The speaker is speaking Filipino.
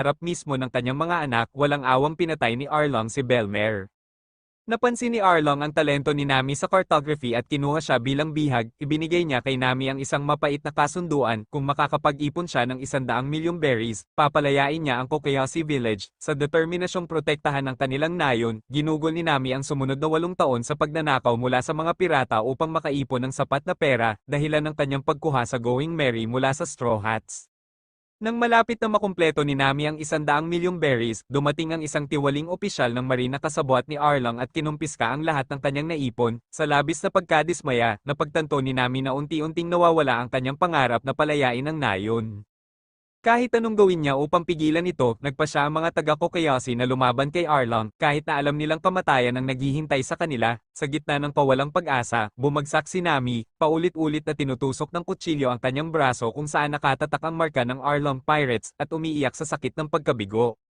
harap mismo ng kanyang mga anak, walang awang pinatay ni Arlong si Belmer. Napansin ni Arlong ang talento ni Nami sa cartography at kinuha siya bilang bihag, ibinigay niya kay Nami ang isang mapait na kasunduan, kung makakapag-ipon siya ng 100 milyong berries, papalayain niya ang Kokoyasi Village. Sa determinasyong protektahan ng kanilang nayon, ginugol ni Nami ang sumunod na 8 taon sa pagnanakaw mula sa mga pirata upang makaipon ng sapat na pera, dahilan ng kanyang pagkuha sa Going Merry mula sa Straw Hats. Nang malapit na makumpleto ni Nami ang 100 milyong berries, dumating ang isang tiwaling opisyal ng marina kasabwat ni Arlong at kinumpiska ang lahat ng kanyang naipon. Sa labis na pagkadismaya, napagtanto ni Nami na unti-unting nawawala ang kanyang pangarap na palayain ang nayon. Kahit anong gawin niya upang pigilan ito, nagpa siya ang mga taga-Kokoyasi na lumaban kay Arlong, kahit na alam nilang kamatayan ang naghihintay sa kanila. Sa gitna ng pawalang pag-asa, bumagsak si Nami, paulit-ulit na tinutusok ng kutsilyo ang kanyang braso kung saan nakatatak ang marka ng Arlong Pirates, at umiiyak sa sakit ng pagkabigo.